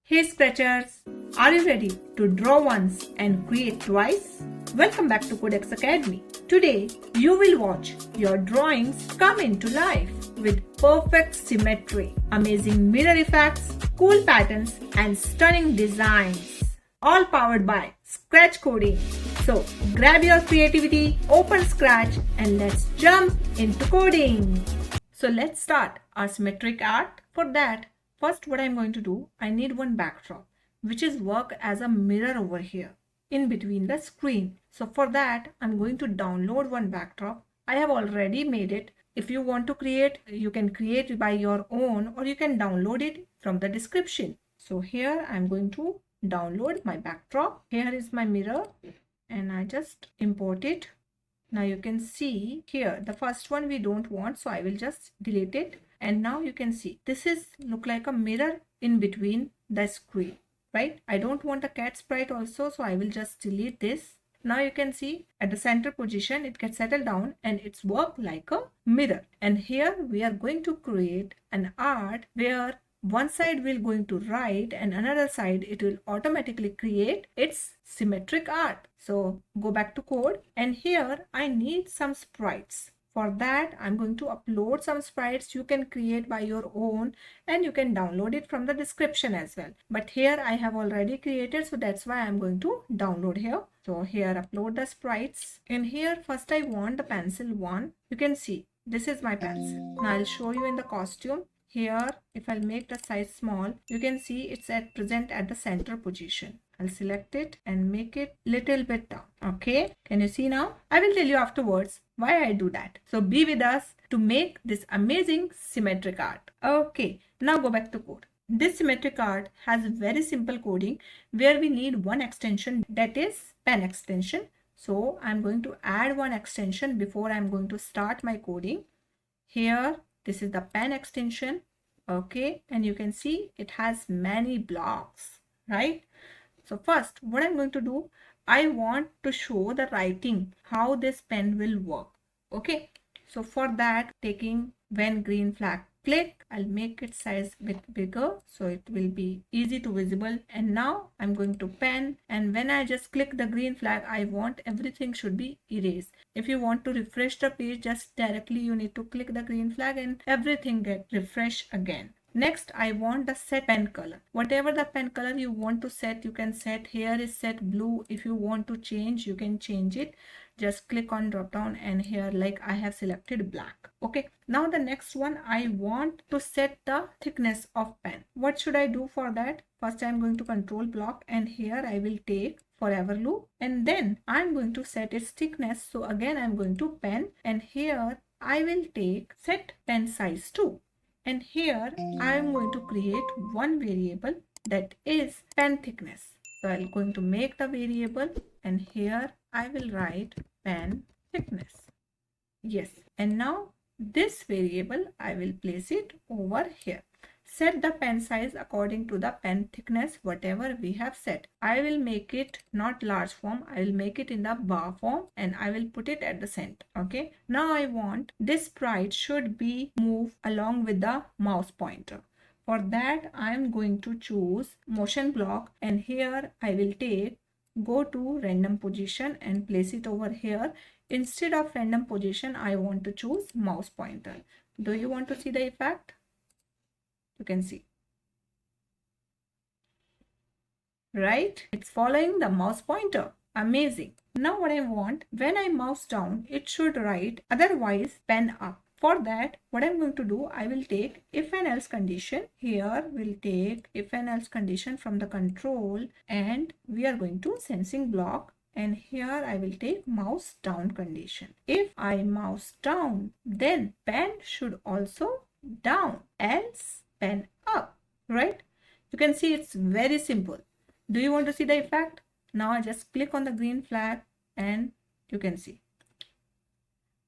Hey Scratchers, are you ready to draw once and create twice? Welcome back to Kodex Academy. Today, you will watch your drawings come into life with perfect symmetry, amazing mirror effects, cool patterns, and stunning designs. All powered by Scratch Coding. So, grab your creativity, open Scratch, and let's jump into coding. So, let's start our symmetric art. For that, first what I'm going to do, I need one backdrop, which is work as a mirror over here in between the screen. So for that, I'm going to download one backdrop. I have already made it. If you want to create, you can create by your own or you can download it from the description. So here I'm going to download my backdrop. Here is my mirror and I just import it. Now you can see here, the first one we don't want, so I will just delete it. And now you can see this is look like a mirror in between the screen, right? I don't want a cat sprite also, so I will just delete this. Now you can see at the center position, it gets settled down and it's work like a mirror. And here we are going to create an art where one side will going to write and another side it will automatically create its symmetric art. So go back to code and here I need some sprites. For that, I'm going to upload some sprites you can create by your own and you can download it from the description as well. But here I have already created, so that's why I'm going to download here. So here upload the sprites. And here first I want the pencil one. You can see this is my pencil. Now I'll show you in the costume. Here, if I'll make the size small, you can see it's at present at the center position. I'll select it and make it little bit down. Okay, can you see now? I will tell you afterwards why I do that. So be with us to make this amazing symmetric art. Okay, now go back to code. This symmetric art has very simple coding where we need one extension, that is pen extension. So I'm going to add one extension before I'm going to start my coding. Here, this is the pen extension. Okay, and you can see it has many blocks, right? So first, what I'm going to do, I want to show the writing, how this pen will work. Okay, so for that, taking when green flag click, I'll make it size a bit bigger so it will be easy to visible. And now I'm going to pen, and when I just click the green flag, I want everything should be erased. If you want to refresh the page, just directly you need to click the green flag and everything get refreshed again. Next, I want the set pen color. Whatever the pen color you want to set, you can set. Here is set blue. If you want to change, you can change it. Just click on drop down and here like I have selected black. Okay, now the next one, I want to set the thickness of pen. What should I do for that? First, I'm going to control block and here I will take forever loop and then I'm going to set its thickness. So again, I'm going to pen and here I will take set pen size 2. And here I am going to create one variable that is pen thickness. So I'm going to make the variable and here I will write pen thickness. Yes, and now this variable I will place it over here. Set the pen size according to the pen thickness, whatever we have set. I will make it not large form. I will make it in the bar form and I will put it at the center. Okay. Now I want this sprite should be moved along with the mouse pointer. For that, I am going to choose motion block and here I will take go to random position and place it over here. Instead of random position, I want to choose mouse pointer. Do you want to see the effect? You can see, right? It's following the mouse pointer. Amazing. Now what I want, when I mouse down, it should write, otherwise pen up. For that, what I'm going to do, I will take if and else condition. Here we'll take if and else condition from the control and we are going to sensing block. And here I will take mouse down condition. If I mouse down, then pen should also down, else pen up, right? You can see it's very simple. Do you want to see the effect? Now I just click on the green flag and you can see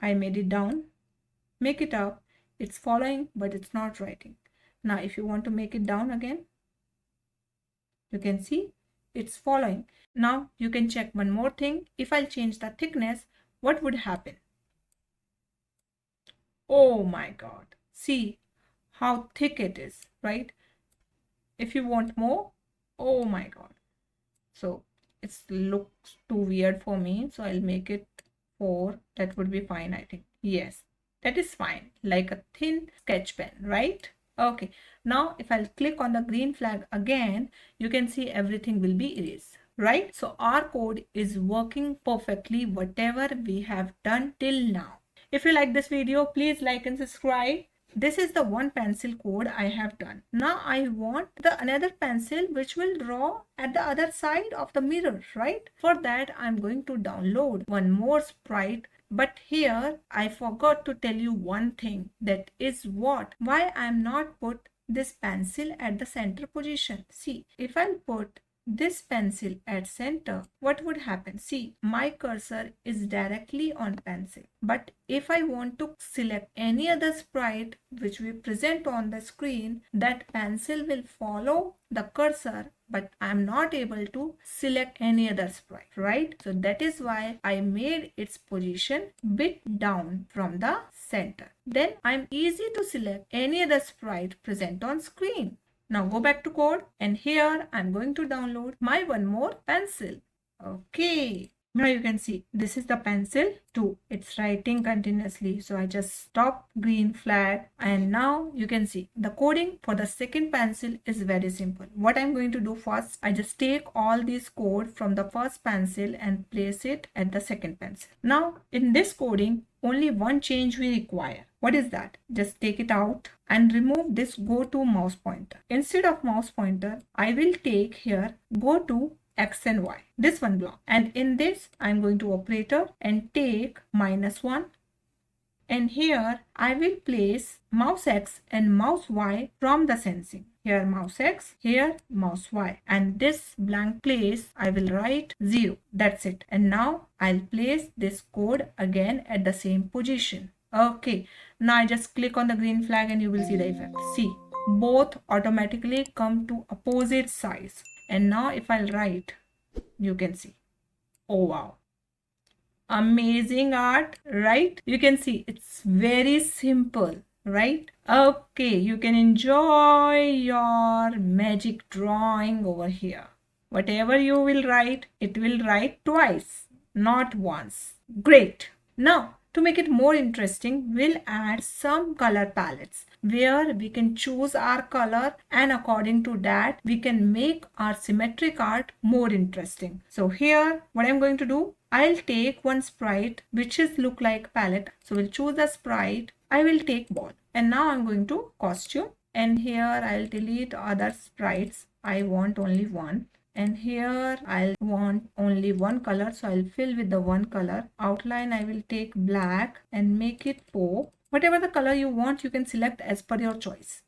I made it down, make it up. It's following, but it's not writing. Now if you want to make it down again, you can see it's following. Now you can check one more thing. If I'll change the thickness, what would happen? Oh my God. See how thick it is, right? If you want more, Oh my God. So it looks too weird for me. So I'll make it 4. That would be fine, I think. Yes, that is fine. Like a thin sketch pen, right? Okay. Now if I'll click on the green flag again, you can see everything will be erased, right? So our code is working perfectly, whatever we have done till now. If you like this video, please like and subscribe. This is the one pencil code I have done. Now I want the another pencil which will draw at the other side of the mirror, right? For that I'm going to download one more sprite. But here I forgot to tell you one thing, that is why I'm not put this pencil at the center position. See, if I'll put this pencil at center, what would happen? See, my cursor is directly on pencil. But if I want to select any other sprite which we present on the screen, that pencil will follow the cursor, but I'm not able to select any other sprite, right? So that is why I made its position bit down from the center. Then I'm easy to select any other sprite present on screen. Now go back to code, and here I'm going to download my one more pencil. Okay. Now you can see this is the pencil 2. It's writing continuously. So I just stop green flag, and now you can see the coding for the second pencil is very simple. What I'm going to do first, I just take all this code from the first pencil and place it at the second pencil. Now in this coding, only one change we require. What is that? Just take it out and remove this go to mouse pointer. Instead of mouse pointer, I will take here go to X and Y, this one block, and in this I'm going to operator and take -1, and here I will place mouse X and mouse Y from the sensing. Here mouse X, here mouse Y, and this blank place I will write 0. That's it. And now I'll place this code again at the same position. Okay, now I just click on the green flag and you will see the effect. See, both automatically come to opposite sides. And now if I'll write, you can see. Oh wow. Amazing art, right? You can see it's very simple, right? Okay, you can enjoy your magic drawing over here. Whatever you will write, it will write twice, not once. Great. Now, to make it more interesting, we'll add some color palettes where we can choose our color, and according to that, we can make our symmetric art more interesting. So here, what I'm going to do, I'll take one sprite which is look like palette. So we'll choose the sprite. I will take ball, and now I'm going to costume, and here I'll delete other sprites. I want only one. And here I'll want only one color, so I'll fill with the one color. Outline I will take black and make it pop. Whatever the color you want, you can select as per your choice.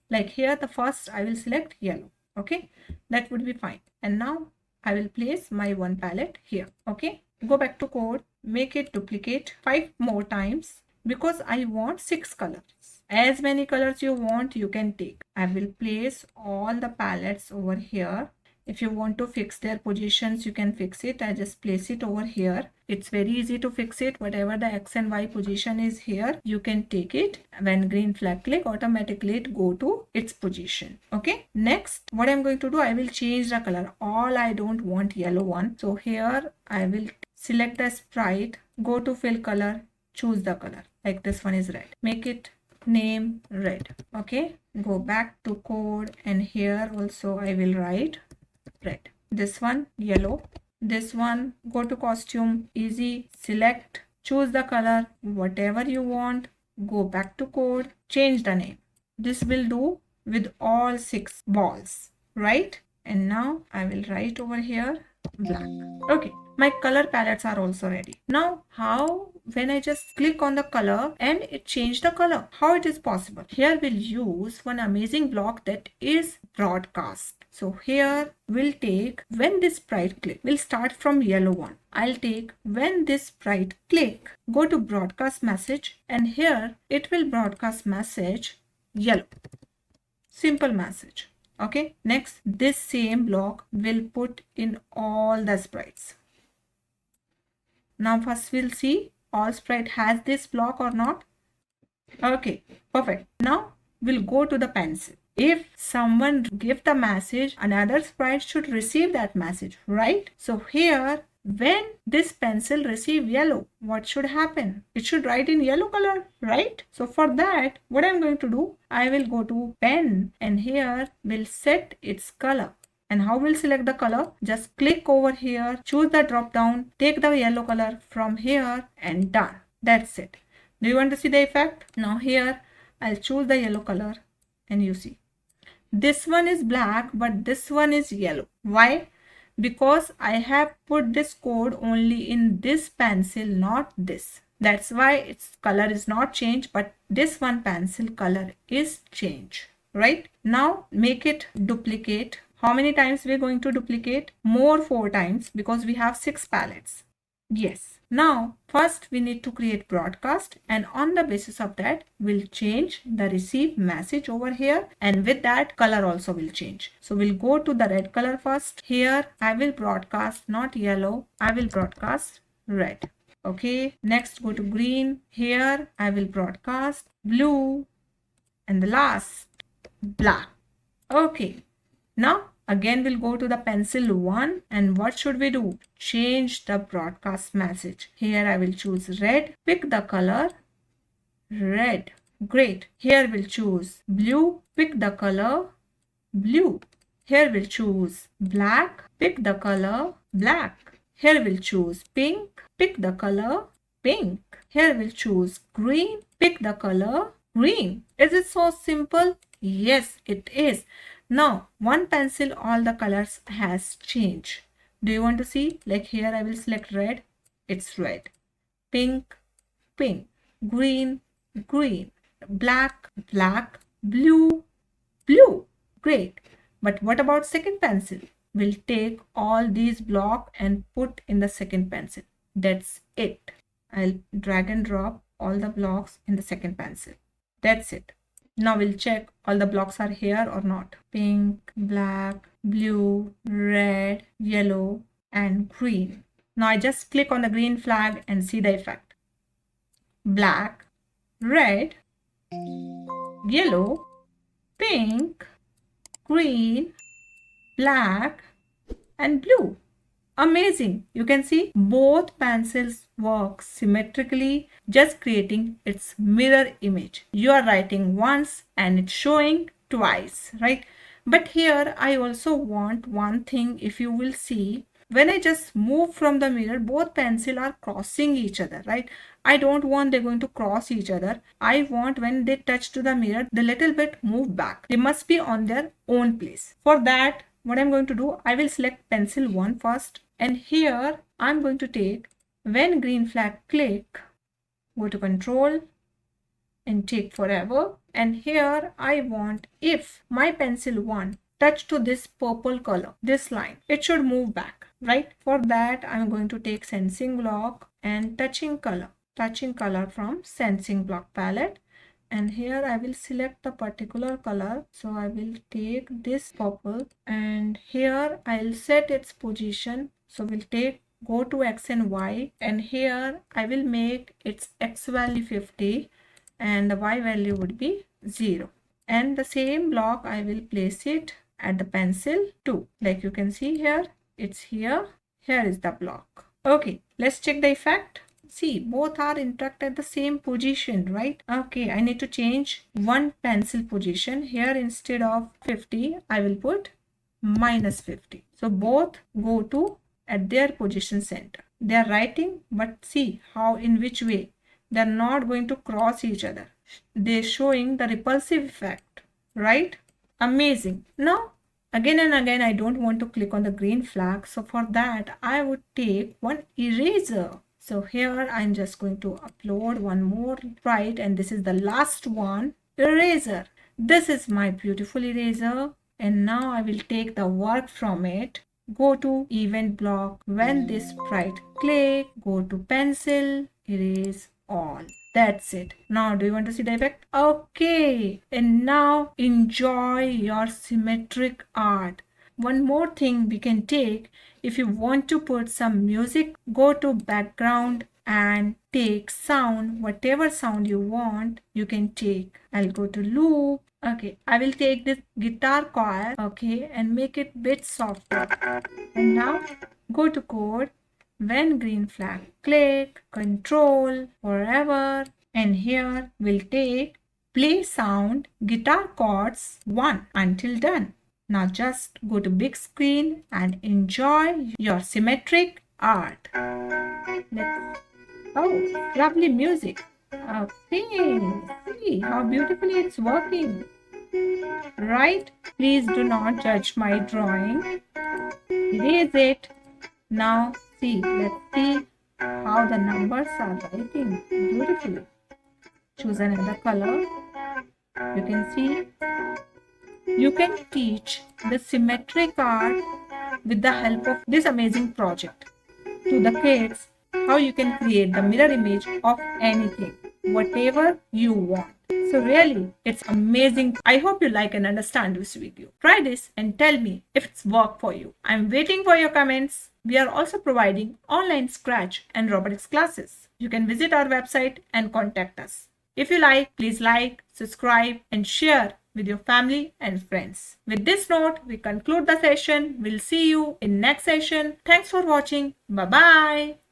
Like here, the first I will select yellow. Okay, that would be fine. And now I will place my one palette here. Okay, go back to code, make it duplicate 5 more times because I want 6 colors. As many colors you want, you can take. I will place all the palettes over here. If you want to fix their positions, you can fix it. I just place it over here. It's very easy to fix it. Whatever the X and Y position is here, you can take it. When green flag click, automatically it go to its position. Okay. Next, what I'm going to do, I will change the color. All I don't want yellow one. So here I will select the sprite, go to fill color, choose the color. Like this one is red. Make it name red. Okay. Go back to code, and here also I will write red. This one yellow. This one go to costume, easy, select, choose the color, whatever you want, go back to code, change the name. This will do with all 6 balls, right? And now I will write over here black. Okay, my color palettes are also ready. Now how, when I just click on the color and it changed the color, how it is possible? Here we'll use one amazing block, that is broadcast. So here we'll take when this sprite click. We'll start from yellow one. I'll take when this sprite click, go to broadcast message, and here it will broadcast message yellow. Simple message. Okay. Next, this same block will put in all the sprites. Now first we'll see all sprite has this block or not. Okay, perfect. Now we'll go to the pencil. If someone give the message, another sprite should receive that message, right? So here, when this pencil receive yellow, what should happen? It should write in yellow color, right? So for that, what I'm going to do, I will go to pen and here we'll set its color. And how we'll select the color? Just click over here, choose the drop down, take the yellow color from here and done. That's it. Do you want to see the effect? Now here, I'll choose the yellow color and you see. This one is black, but this one is yellow. Why? Because I have put this code only in this pencil, not this. That's why its color is not changed, but this one pencil color is changed, right? Now make it duplicate. How many times we're going to duplicate? More 4 times because we have 6 palettes. Yes. Now, first we need to create broadcast, and on the basis of that, we'll change the receive message over here, and with that color also will change. So we'll go to the red color first. Here I will broadcast not yellow, I will broadcast red. Okay, next go to green. Here I will broadcast blue, and the last black. Okay, now again we'll go to the pencil 1, and what should we do? Change the broadcast message. Here I will choose red, pick the color red. Great. Here we'll choose blue, pick the color blue. Here we'll choose black, pick the color black. Here we'll choose pink, pick the color pink. Here we'll choose green, pick the color green. Is it so simple? Yes, it is. Now, one pencil, all the colors has changed. Do you want to see? Like here, I will select red. It's red. Pink, pink. Green, green. Black, black. Blue, blue. Great. But what about second pencil? We'll take all these blocks and put in the second pencil. That's it. I'll drag and drop all the blocks in the second pencil. That's it. Now we'll check all the blocks are here or not. Pink, black, blue, red, yellow, and green. Now I just click on the green flag and see the effect. Black, red, yellow, pink, green, black, and blue. Amazing. You can see both pencils work symmetrically, just creating its mirror image. You are writing once and it's showing twice, right? But here I also want one thing. If you will see, when I just move from the mirror, both pencils are crossing each other, right? I don't want they're going to cross each other. I want when they touch to the mirror, the little bit move back. They must be on their own place. For that, what I'm going to do, I will select pencil 1 first, and here I'm going to take, when green flag click, go to control and take forever, and here I want if my pencil 1 touch to this purple color, this line, it should move back, right? For that I'm going to take sensing block and touching color from sensing block palette. And here I will select the particular color. So I will take this purple and here I'll set its position. So we'll go to X and Y, and here I will make its X value 50 and the Y value would be 0. And the same block I will place it at the pencil 2. Like you can see here, it's here. Here is the block. Okay, let's check the effect. See, both are interact at the same position, right? Okay, I need to change one pencil position. Here instead of 50, I will put -50. So both go to at their position center. They are writing, but see how in which way. They are not going to cross each other. They're showing the repulsive effect, right? Amazing. Now, again and again, I don't want to click on the green flag. So for that, I would take one eraser. So here I'm just going to upload one more, right? And this is the last one, eraser. This is my beautiful eraser. And now I will take the work from it. Go to event block. When this sprite click, go to pencil, erase all. That's it. Now, do you want to see the effect? Okay. And now enjoy your symmetric art. One more thing we can take, if you want to put some music, go to background and take sound, whatever sound you want, you can take. I'll go to loop. Okay, I will take this guitar coil, okay, and make it bit softer. And now go to code, when green flag, click, control, forever. And here we'll take play sound guitar chords 1 until done. Now just go to big screen and enjoy your symmetric art. Oh, lovely music. Okay, see how beautifully it's working. Right? Please do not judge my drawing. Erase it. Now see, let's see how the numbers are writing beautifully. Choose another color. You can see you can teach the symmetric art with the help of this amazing project to the kids, how you can create the mirror image of anything, whatever you want. So really, it's amazing. I hope you like and understand this video. Try this and tell me if it's worked for you. I'm waiting for your comments. We are also providing online Scratch and robotics classes. You can visit our website and contact us. If you like, please like, subscribe and share with your family and friends. With this note, we conclude the session. We'll see you in next session. Thanks for watching. Bye-bye.